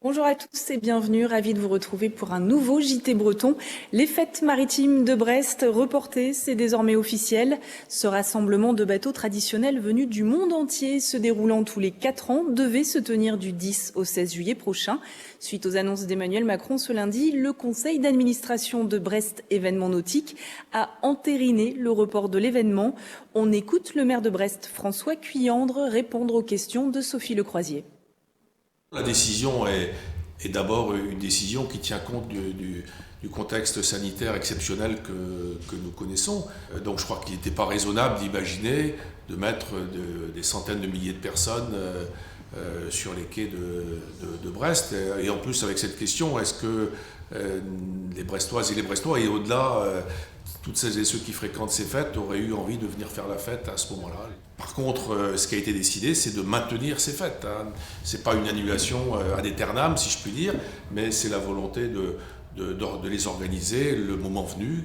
Bonjour à tous et bienvenue, ravi de vous retrouver pour un nouveau JT Breton. Les fêtes maritimes de Brest reportées, c'est désormais officiel. Ce rassemblement de bateaux traditionnels venus du monde entier, se déroulant tous les 4 ans, devait se tenir du 10 au 16 juillet prochain. Suite aux annonces d'Emmanuel Macron ce lundi, le conseil d'administration de Brest Événements Nautiques a entériné le report de l'événement. On écoute le maire de Brest, François Cuyandre, répondre aux questions de Sophie Lecroisier. La décision est d'abord une décision qui tient compte du contexte sanitaire exceptionnel que nous connaissons. Donc je crois qu'il n'était pas raisonnable d'imaginer de mettre des centaines de milliers de personnes sur les quais de Brest. Et en plus avec cette question, est-ce que les Brestoises et les Brestois, et au-delà, toutes celles et ceux qui fréquentent ces fêtes auraient eu envie de venir faire la fête à ce moment-là. Par contre, ce qui a été décidé, c'est de maintenir ces fêtes. Ce n'est pas une annulation ad aeternam, si je puis dire, mais c'est la volonté de les organiser le moment venu,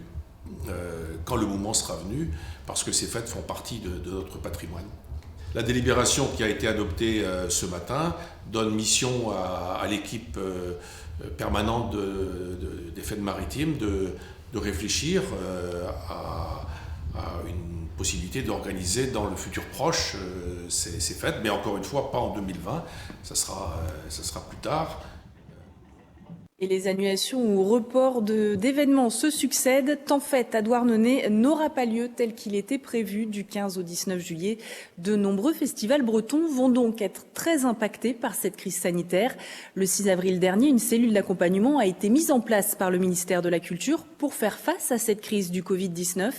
quand le moment sera venu, parce que ces fêtes font partie de notre patrimoine. La délibération qui a été adoptée ce matin donne mission à l'équipe permanente des fêtes maritimes de réfléchir à une possibilité d'organiser dans le futur proche ces fêtes, mais encore une fois, pas en 2020, ça sera plus tard. Et les annulations ou reports d'événements se succèdent. Tempête à Douarnenez n'aura pas lieu tel qu'il était prévu du 15 au 19 juillet. De nombreux festivals bretons vont donc être très impactés par cette crise sanitaire. Le 6 avril dernier, une cellule d'accompagnement a été mise en place par le ministère de la Culture pour faire face à cette crise du Covid-19.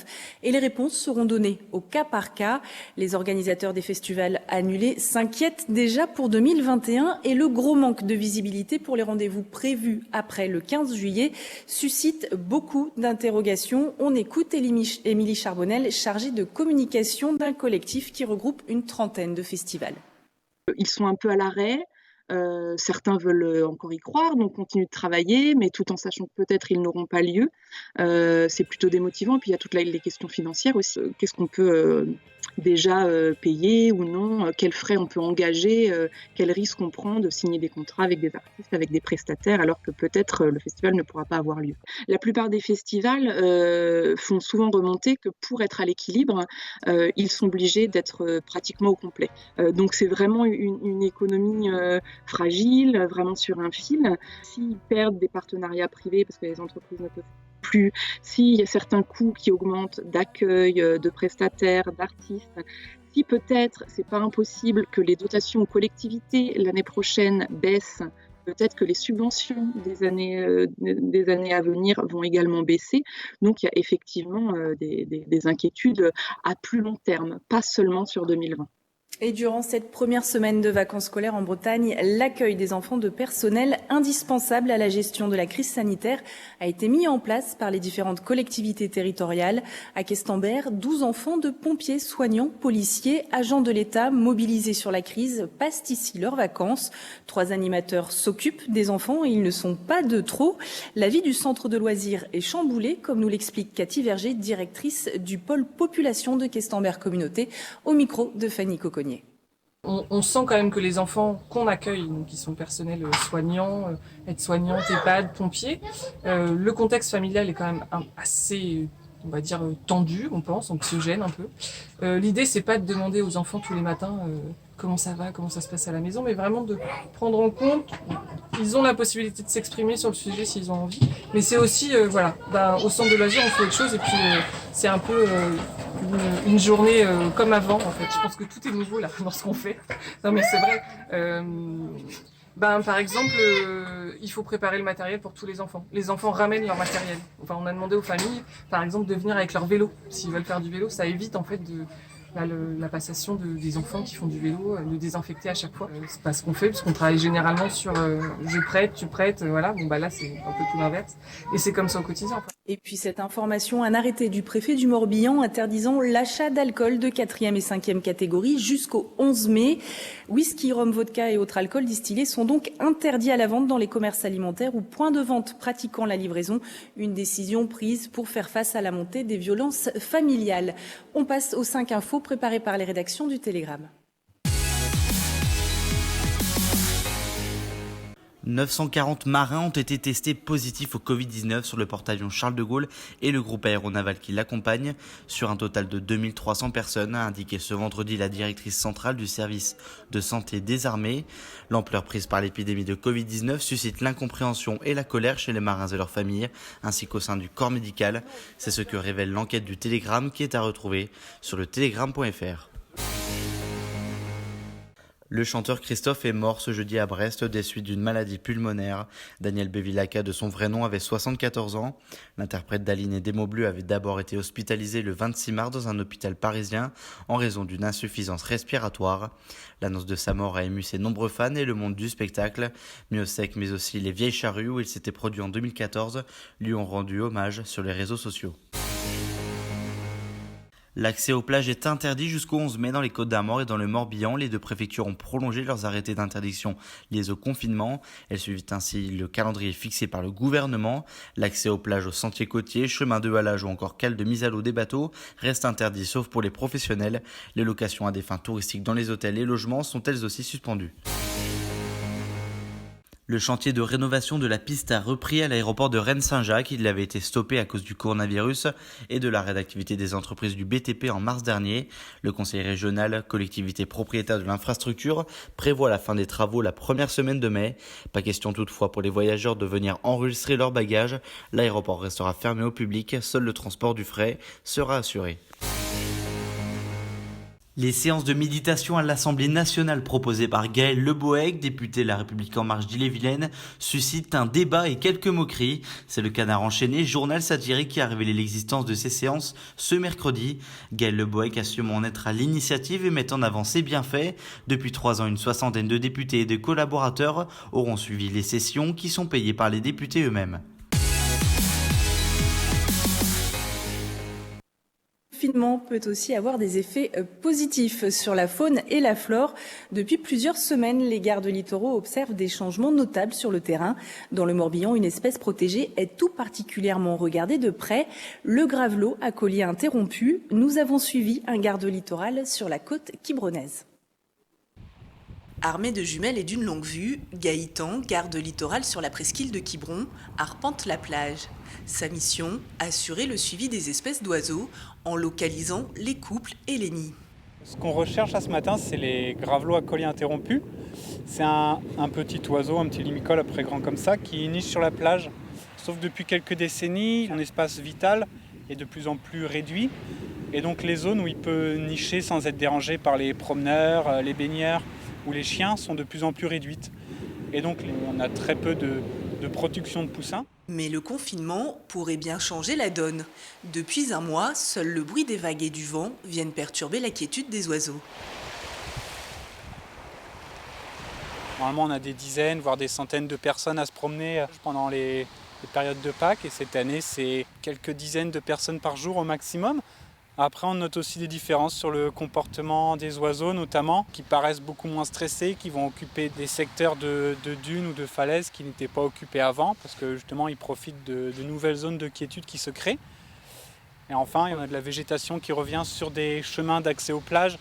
Et les réponses seront données au cas par cas. Les organisateurs des festivals annulés s'inquiètent déjà pour 2021 et le gros manque de visibilité pour les rendez-vous prévus après le 15 juillet suscite beaucoup d'interrogations. On écoute Émilie Charbonnel, chargée de communication d'un collectif qui regroupe une trentaine de festivals. Ils sont un peu à l'arrêt. Certains veulent encore y croire, donc continuent de travailler, mais tout en sachant que peut-être ils n'auront pas lieu. C'est plutôt démotivant. Et puis il y a toutes les questions financières aussi. Qu'est-ce qu'on peut déjà payer ou non, quels frais on peut engager, quels risques on prend de signer des contrats avec des artistes, avec des prestataires, alors que peut-être le festival ne pourra pas avoir lieu. La plupart des festivals font souvent remonter que pour être à l'équilibre, ils sont obligés d'être pratiquement au complet. Donc c'est vraiment une économie fragile, vraiment sur un fil. S'ils perdent des partenariats privés parce que les entreprises ne peuvent plus, s'il y a certains coûts qui augmentent d'accueil, de prestataires, d'artistes, si peut-être c'est pas impossible que les dotations aux collectivités l'année prochaine baissent, peut-être que les subventions des années à venir vont également baisser. Donc il y a effectivement des inquiétudes à plus long terme, pas seulement sur 2020. Et durant cette première semaine de vacances scolaires en Bretagne, l'accueil des enfants de personnel indispensable à la gestion de la crise sanitaire a été mis en place par les différentes collectivités territoriales. À Questembert, 12 enfants de pompiers, soignants, policiers, agents de l'État mobilisés sur la crise passent ici leurs vacances. 3 animateurs s'occupent des enfants et ils ne sont pas de trop. La vie du centre de loisirs est chamboulée, comme nous l'explique Cathy Verger, directrice du pôle population de Questembert Communauté, au micro de Fanny Coconnier. On sent quand même que les enfants qu'on accueille, donc qui sont personnels soignants, aides-soignantes, EHPAD, pompiers, le contexte familial est quand même assez, on va dire, tendu, on pense, anxiogène un peu. L'idée, c'est pas de demander aux enfants tous les matins comment ça va, comment ça se passe à la maison, mais vraiment de prendre en compte, ils ont la possibilité de s'exprimer sur le sujet s'ils ont envie, mais c'est aussi, au centre de loisirs, on fait autre chose, et puis c'est un peu une journée comme avant, en fait. Je pense que tout est nouveau, là, dans ce qu'on fait. Non, mais c'est vrai. Par exemple, il faut préparer le matériel pour tous les enfants. Les enfants ramènent leur matériel. Enfin, on a demandé aux familles, par exemple, de venir avec leur vélo. S'ils veulent faire du vélo, ça évite, en fait, la passation des enfants qui font du vélo, de désinfecter à chaque fois. C'est pas ce qu'on fait, parce qu'on travaille généralement sur je prête, tu prêtes, voilà. Bon, là, c'est un peu tout l'inverse. Et c'est comme ça au quotidien. Enfin. Et puis cette information, un arrêté du préfet du Morbihan interdisant l'achat d'alcool de 4e et 5e catégorie jusqu'au 11 mai. Whisky, rhum, vodka et autres alcools distillés sont donc interdits à la vente dans les commerces alimentaires ou points de vente pratiquant la livraison. Une décision prise pour faire face à la montée des violences familiales. On passe aux 5 infos préparées par les rédactions du Télégramme. 940 marins ont été testés positifs au Covid-19 sur le porte-avions Charles de Gaulle et le groupe aéronaval qui l'accompagne, sur un total de 2300 personnes, a indiqué ce vendredi la directrice centrale du service de santé des armées. L'ampleur prise par l'épidémie de Covid-19 suscite l'incompréhension et la colère chez les marins et leurs familles, ainsi qu'au sein du corps médical. C'est ce que révèle l'enquête du Télégramme qui est à retrouver sur le télégramme.fr. Le chanteur Christophe est mort ce jeudi à Brest des suites d'une maladie pulmonaire. Daniel Bevilacqua, de son vrai nom, avait 74 ans. L'interprète d'Aline et des mots bleus avait d'abord été hospitalisé le 26 mars dans un hôpital parisien en raison d'une insuffisance respiratoire. L'annonce de sa mort a ému ses nombreux fans et le monde du spectacle. Miossec, mais aussi les Vieilles Charrues, où il s'était produit en 2014, lui ont rendu hommage sur les réseaux sociaux. L'accès aux plages est interdit jusqu'au 11 mai dans les Côtes-d'Armor et dans le Morbihan. Les deux préfectures ont prolongé leurs arrêtés d'interdiction liés au confinement. Elles suivent ainsi le calendrier fixé par le gouvernement. L'accès aux plages, aux sentiers côtiers, chemins de halage ou encore cales de mise à l'eau des bateaux reste interdit sauf pour les professionnels. Les locations à des fins touristiques dans les hôtels et logements sont elles aussi suspendues. Le chantier de rénovation de la piste a repris à l'aéroport de Rennes-Saint-Jacques. Il avait été stoppé à cause du coronavirus et de l'arrêt d'activité des entreprises du BTP en mars dernier. Le conseil régional, collectivité propriétaire de l'infrastructure, prévoit la fin des travaux la première semaine de mai. Pas question toutefois pour les voyageurs de venir enregistrer leurs bagages. L'aéroport restera fermé au public. Seul le transport du fret sera assuré. Les séances de méditation à l'Assemblée nationale proposées par Gaël Le Bohec, député La République En Marche d'Ille-et-Vilaine, suscitent un débat et quelques moqueries. C'est le Canard enchaîné, journal satirique qui a révélé l'existence de ces séances ce mercredi. Gaël Le Bohec assume en être à l'initiative et met en avant ses bienfaits. Depuis 3 ans, une soixantaine de députés et de collaborateurs auront suivi les sessions qui sont payées par les députés eux-mêmes. Le confinement peut aussi avoir des effets positifs sur la faune et la flore. Depuis plusieurs semaines, les gardes littoraux observent des changements notables sur le terrain. Dans le Morbihan, une espèce protégée est tout particulièrement regardée de près, le gravelot à collier interrompu. Nous avons suivi un garde littoral sur la côte quiberonnaise. Armé de jumelles et d'une longue vue, Gaëtan, garde littoral sur la presqu'île de Quiberon, arpente la plage. Sa mission, assurer le suivi des espèces d'oiseaux en localisant les couples et les nids. Ce qu'on recherche ce matin, c'est les gravelots à collier interrompu. C'est un petit oiseau, un petit limicole à peu près grand comme ça, qui niche sur la plage. Sauf que depuis quelques décennies, son espace vital est de plus en plus réduit. Et donc les zones où il peut nicher sans être dérangé par les promeneurs, les baigneurs ou les chiens sont de plus en plus réduites. Et donc on a très peu de production de poussins. Mais le confinement pourrait bien changer la donne. Depuis un mois, seul le bruit des vagues et du vent viennent perturber la quiétude des oiseaux. Normalement, on a des dizaines, voire des centaines de personnes à se promener pendant les périodes de Pâques. Et cette année, c'est quelques dizaines de personnes par jour au maximum. Après, on note aussi des différences sur le comportement des oiseaux, notamment, qui paraissent beaucoup moins stressés, qui vont occuper des secteurs de dunes ou de falaises qui n'étaient pas occupés avant, parce que justement, ils profitent de nouvelles zones de quiétude qui se créent. Et enfin, il y en a de la végétation qui revient sur des chemins d'accès aux plages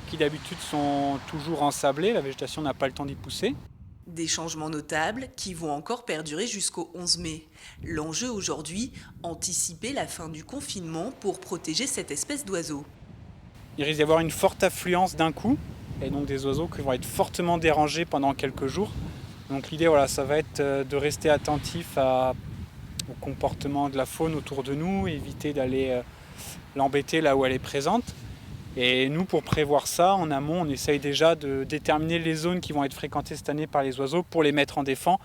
qui d'habitude sont toujours ensablés. La végétation n'a pas le temps d'y pousser. Des changements notables qui vont encore perdurer jusqu'au 11 mai. L'enjeu aujourd'hui, anticiper la fin du confinement pour protéger cette espèce d'oiseau. Il risque d'y avoir une forte affluence d'un coup, et donc des oiseaux qui vont être fortement dérangés pendant quelques jours. Donc l'idée, ça va être de rester attentif au comportement de la faune autour de nous, éviter d'aller l'embêter là où elle est présente. Et nous, pour prévoir ça, en amont, on essaye déjà de déterminer les zones qui vont être fréquentées cette année par les oiseaux pour les mettre en défense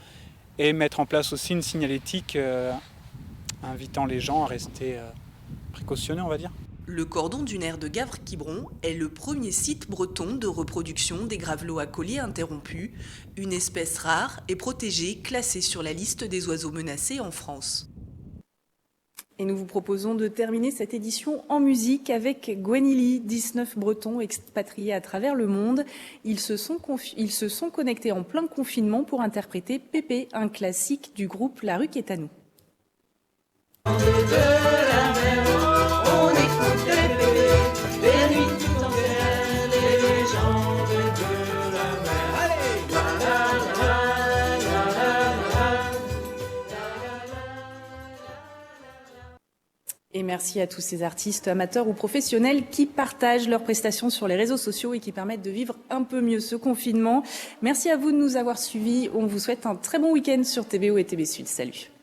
et mettre en place aussi une signalétique invitant les gens à rester précautionneux, on va dire. Le cordon dunaire de Gavre-Quiberon est le premier site breton de reproduction des gravelots à collier interrompus, une espèce rare et protégée classée sur la liste des oiseaux menacés en France. Et nous vous proposons de terminer cette édition en musique avec Gwenili, 19 Bretons expatriés à travers le monde. Ils se sont connectés en plein confinement pour interpréter Pépé, un classique du groupe La Rue qui est à nous. merci à tous ces artistes, amateurs ou professionnels qui partagent leurs prestations sur les réseaux sociaux et qui permettent de vivre un peu mieux ce confinement. Merci à vous de nous avoir suivis. On vous souhaite un très bon week-end sur TBO et TB Sud. Salut.